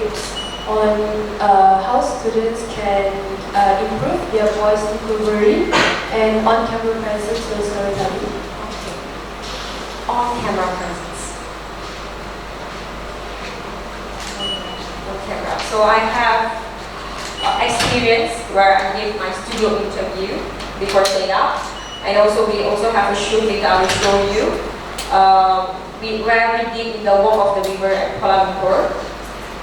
tips on how students can improve their voice delivery and on-camera presence when storytelling. Okay. On-camera presence. On camera. So I have experience where I give my studio interview before stand-up, and also we also have a shoot later I will show you. Where we did in the Walk of the River at Kuala Lumpur.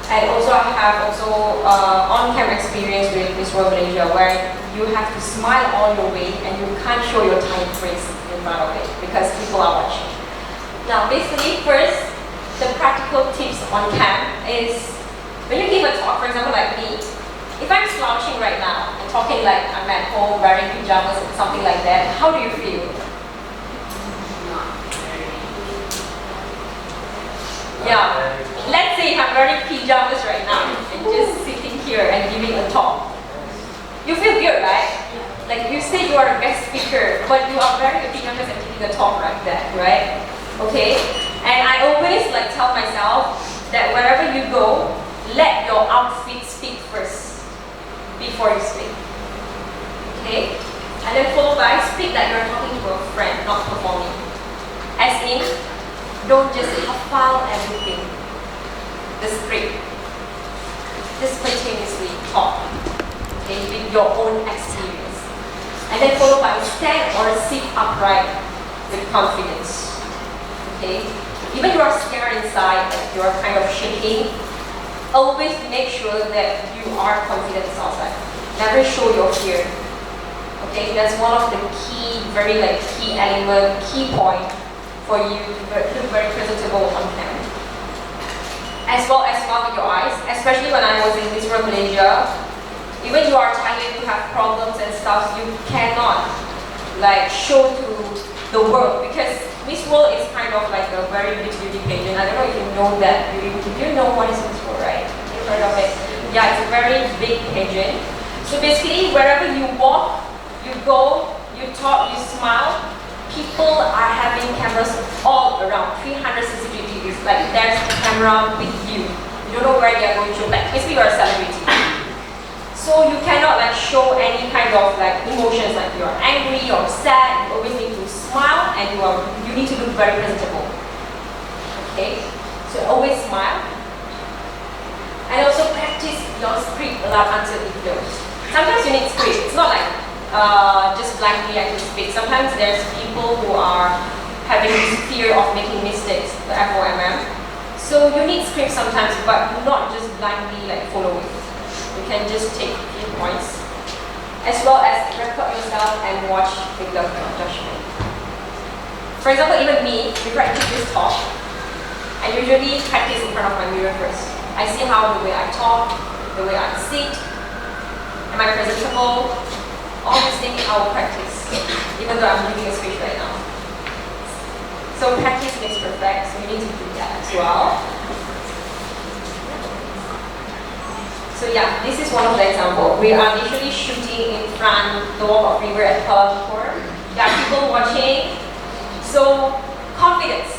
And also I have on-camera experience with Miss World Malaysia where you have to smile all your way and you can't show your tiny face in front of it because people are watching. Now basically first, the practical tips on cam is when you give a talk, for example like me, if I'm slouching right now and talking like I'm at home wearing pajamas and something like that, how do you feel? Yeah, let's say if I'm wearing pajamas right now and just sitting here and giving a talk. You feel weird, right? Like you say you are a guest speaker, but you are wearing a pajamas and giving a talk like that, right? Okay? And I always like tell myself that wherever you go, let your outfit speak first before you speak. Okay? And then followed by speak like you're talking to a friend, not performing. As in, don't just file everything, the script. Just continuously talk, okay, with your own experience. And then followed by stand or sit upright with confidence, okay. Even you are scared inside, like you are kind of shaking, always make sure that you are confident outside. Never show your fear, okay. That's one of the key, very like key element, key point for you to look very presentable on camera. As well as smile with your eyes, especially when I was in Miss World Malaysia, even you are tired, you have problems and stuff, you cannot like show to the world because Miss World is kind of like a very big beauty pageant. I don't know if you know that. You know what is Miss World, right? You've heard of it. Yeah, it's a very big pageant. So basically, wherever you walk, you go, you talk, you smile, people are having cameras all around, 360 degrees. Like there's a camera with you. You don't know where they are going to. Like basically you're a celebrity. So you cannot like show any kind of like emotions like you're angry or sad. You always need to smile and you need to look very presentable. Okay? So always smile. And also practice your script a lot until it flows. Sometimes you need script. It's not like just blankly I can speak. Sometimes there's people who are having this fear of making mistakes, the FOMM. So you need script sometimes, but not just blindly like follow it. You can just take a few points, as well as record yourself and watch with your judgment. For example, even me, before I give this talk, I usually practice in front of my mirror first. I see how the way I talk, the way I sit, am I presentable? All these things I will practice, even though I'm giving a speech right now. So practice makes perfect, so you need to do that as well. So yeah, this is one of the examples. We are literally shooting in front the Walk of River at Kuala Lumpur. There are people watching. So confidence.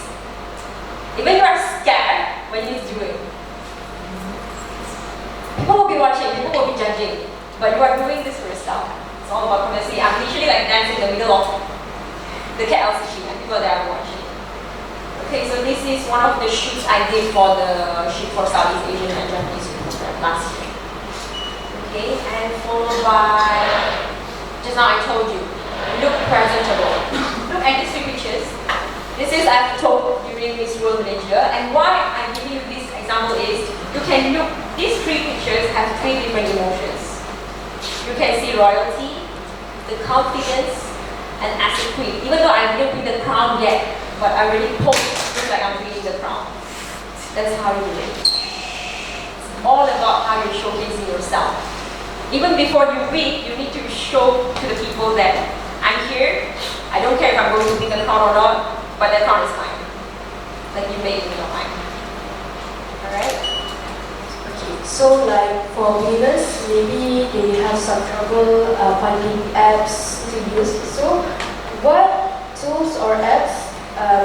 Even if you are scared when you do it. People will be watching, people will be judging. But you are doing this for yourself. It's all about confidence. I'm literally like dancing in the middle of the KLCC and people there are watching. Okay, so this is one of the shoots I did for the shoot for Southeast Asian and Japanese program last year. Okay, and followed by, just now I told you, look presentable. Look at these three pictures. This is I've told during Miss World Malaysia, and why I'm giving you this example is, you can look, these three pictures have three different emotions. You can see royalty, the confidence, and as a queen. Even though I didn't win the crown yet, but I already posed just like I'm winning the crown. That's how you do it. It's all about how you're showcasing yourself. Even before you win, you need to show to the people that I'm here. I don't care if I'm going to win the crown or not, but the crown is mine. Like you made it in your mind. Alright? So like for beginners, maybe they have some trouble finding apps to use. So what tools or apps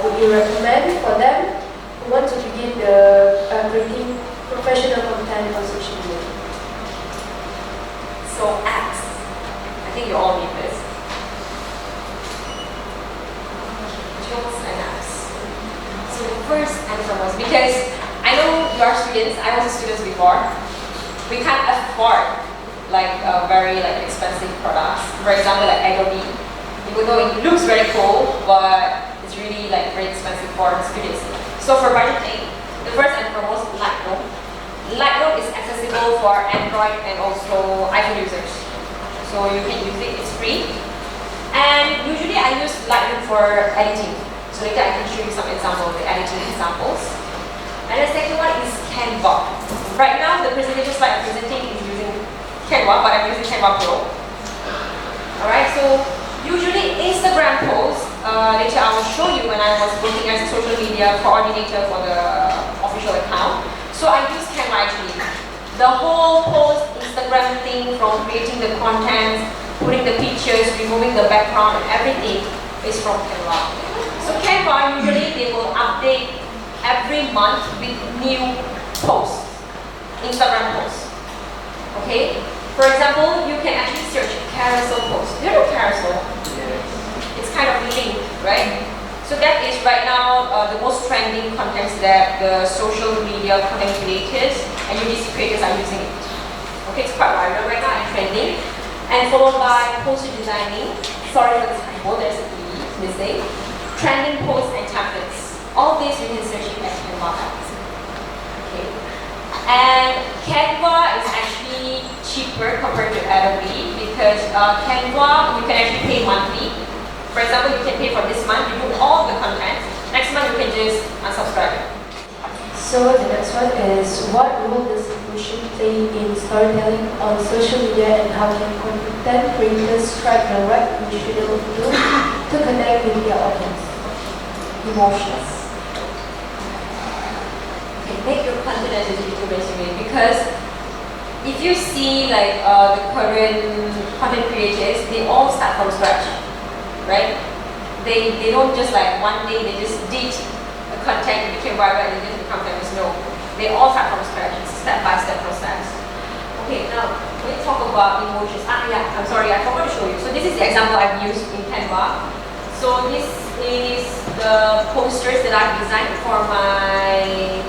would you recommend for them who want to begin the creating professional content you all need this. Tools and apps. So first and foremost, because I know you are students, I was a student before, we can't afford like very like expensive products. For example, like Adobe, even though it looks very cool, but it's really like very expensive for students. So for budgeting, the first and foremost, Lightroom. Lightroom is accessible for Android and also iPhone users. So you can use it, it's free. And usually I use Lightroom for editing. So later I can show you some examples, the editing examples. And the second one is Canva. Right now the presentation slide I'm presenting is using Canva, but I'm using Canva Pro. Alright, so usually Instagram posts, later I will show you when I was working as a social media coordinator for the official account. So I use Canva actually. The whole post Instagram thing, from creating the content, putting the pictures, removing the background and everything is from Canva. So Canva, usually they will update every month with new posts, Instagram posts. Okay? For example, you can actually search carousel posts. Do you know carousel? Yes. It's kind of linked, right? So that is right now the most trending contents that the social media content creators and UGC creators are using it. Okay, it's quite viral right now and trending. And followed by poster designing. Sorry for the typo, there's a E missing. Trending posts and templates. All these you can search it at Canva apps. Okay. And Canva is actually cheaper compared to Adobe because Canva you can actually pay monthly. For example, you can pay for this month, you do all the content. Next month you can just unsubscribe. So the next one is, what role does emotion play in storytelling on social media, and how can content creators strike the right emotional tone to connect with their audience? Emotions. Okay, make your content as easy to resume, because if you see like the current content creators, they all start from scratch, right? They don't just like one day they just did a content, it became viral and it just become famous. No, they all start from scratch. It's a step-by-step process. Okay, now when we talk about emotions, yeah, I'm sorry, I forgot to show you. So this is the example I've used in Canva. So this is the posters that I've designed for my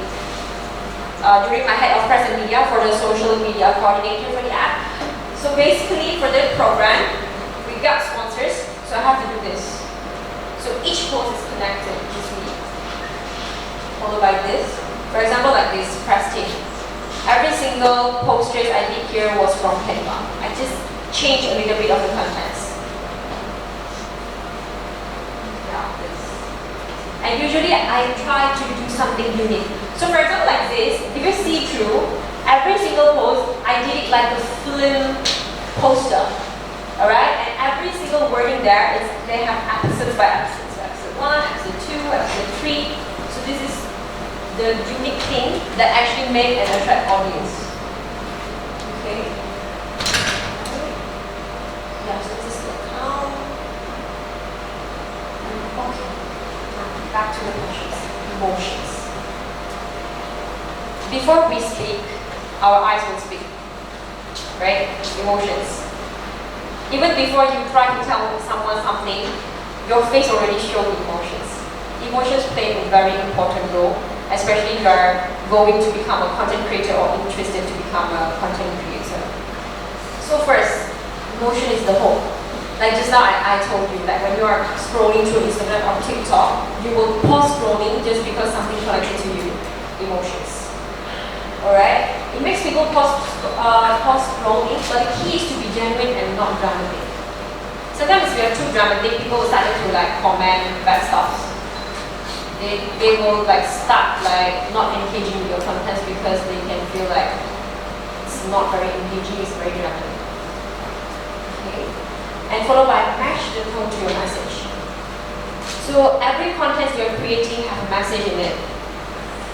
during my head of press and media for the social media coordinator for the app. So basically for the program, we got sponsors, so I have to do this. So each post is connected, just me. Followed by this. For example, like this press Ting. Every single posters I did here was from Canva. I just changed a little bit of the contents. Yeah, this. And usually I try to do something unique. So for example, like this, if you see through, every single post, I did it like a film poster. Alright? And every single wording there is, they have episodes by episodes. So episode 1, episode 2, episode 3. So this is the unique thing that actually make and attract audience. Okay? Yeah, so this is the account. Okay. Now back to the questions. Emotions. Before we speak, our eyes will speak. Right? Emotions. Even before you try to tell someone something, your face already shows emotions. Emotions play a very important role, especially if you are going to become a content creator or interested to become a content creator. So first, emotion is the whole. Like just now I told you that when you are scrolling through Instagram or TikTok, you will pause scrolling just because something connected to you. Emotions. Alright? It makes people pause scrolling, but the key is to be genuine and not dramatic. Sometimes if we are too dramatic, people will start to like comment bad stuff. They will like start like not engaging with your contents because they can feel like it's not very engaging, it's very dramatic. Okay? And followed by match the tone to your message. So every content you're creating has a message in it.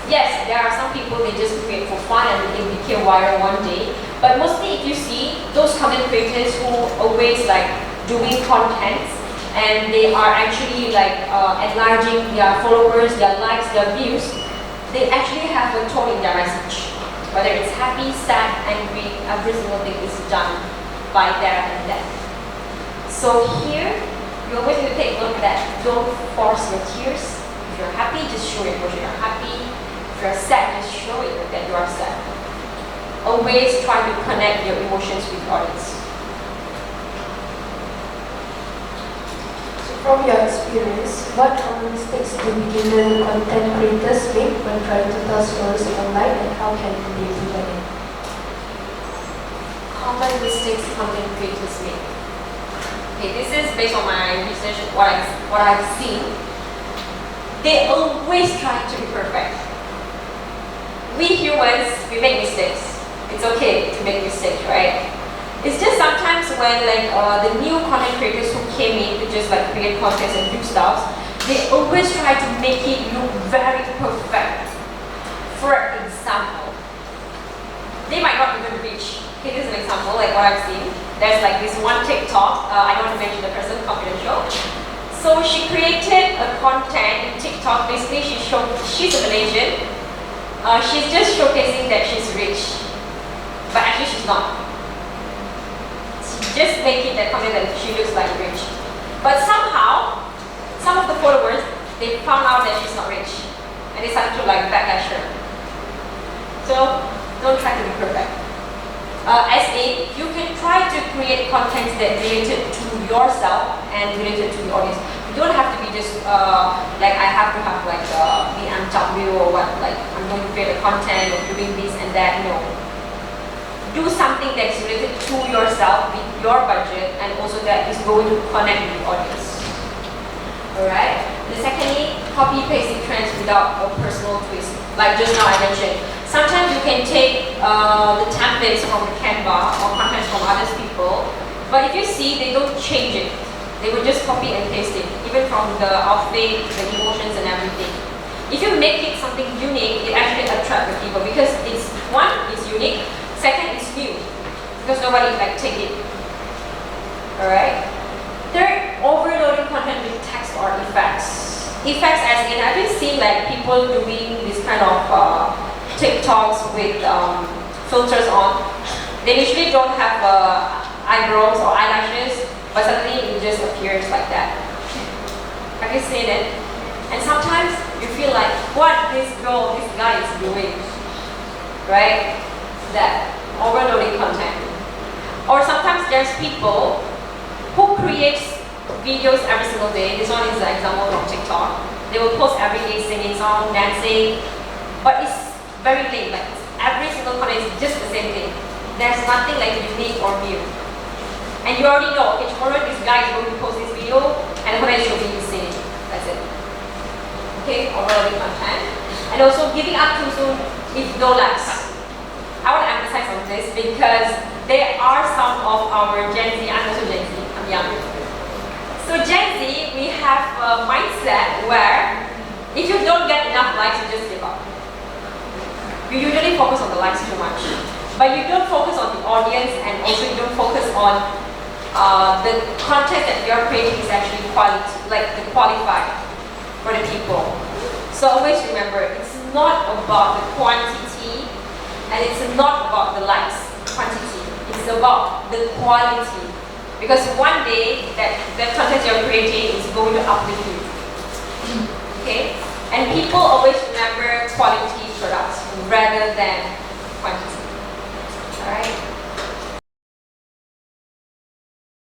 Yes, there are some people they just create for fun and it became viral one day. But mostly if you see those content creators who always like doing content and they are actually like enlarging their followers, their likes, their views, they actually have a tone in their message. Whether it's happy, sad, angry, every single thing is done by there and then. So here, you always need to take a look at that. Don't force your tears. If you're happy, just show your emotion. You're happy. If you're sad, just show it that you are sad. Always try to connect your emotions with the audience. So from your experience, what common mistakes do beginner content creators make when trying to tell stories online, and how can they prevent it? Common mistakes content creators make. Okay, this is based on my research, what I've seen. They always try to be perfect. We humans, we make mistakes. It's okay to make mistakes, right? It's just sometimes when the new content creators who came in to just create content and do stuff, they always try to make it look very perfect. For example, they might not even reach. Okay, this is an example, what I've seen. There's this one TikTok, I don't want to mention the person, confidential. So she created a content in TikTok. Basically, she's a Malaysian. She's just showcasing that she's rich, but actually she's not. She just making that content that she looks like rich. But somehow, some of the followers, they found out that she's not rich, and they started to backlash her. So don't try to be perfect. As you can try to create content that related to yourself and related to the audience. You don't have to be just I have to have the MW or what, I'm going to create a content or doing this and that. No. Do something that's related to yourself with your budget and also that is going to connect with the audience. Alright? Secondly, copy pasting trends without a personal twist. Like just now I mentioned, sometimes you can take the templates from the Canva or content from other people, but if you see, they don't change it. They will just copy and paste it, even from the outfit, the emotions and everything. If you make it something unique, it actually attracts the people because it's one, it's unique, second, it's new, because nobody take it. Alright? Third, overloading content with text or effects. Effects as in, have you seen people doing this kind of TikToks with filters on? They usually don't have eyebrows or eyelashes, but suddenly it just appears like that. Have you seen it? And sometimes you feel like, what this guy is doing, right? That overloading content. Or sometimes there's people who create videos every single day. This one is an example from TikTok. They will post every day singing song, dancing, but it's very lame. Every single content is just the same thing. There's nothing unique or new. And you already know, okay, tomorrow this guy is going to post this video and the content should be singing. That's it. Okay, overloading content. And also giving up too soon with no likes. I want to emphasize on this because there are some of our Gen Z, I'm also Gen Z, I'm young. So Gen Z, we have a mindset where if you don't get enough likes, you just give up. You usually focus on the likes too much. But you don't focus on the audience and also you don't focus on the content that you're creating is actually qualified for the people. So always remember, it's not about the quantity and it's not about the likes, quantity. It's about the quality. Because one day, that content you're creating is going to uplift you. Okay? And people always remember quality products rather than quantity.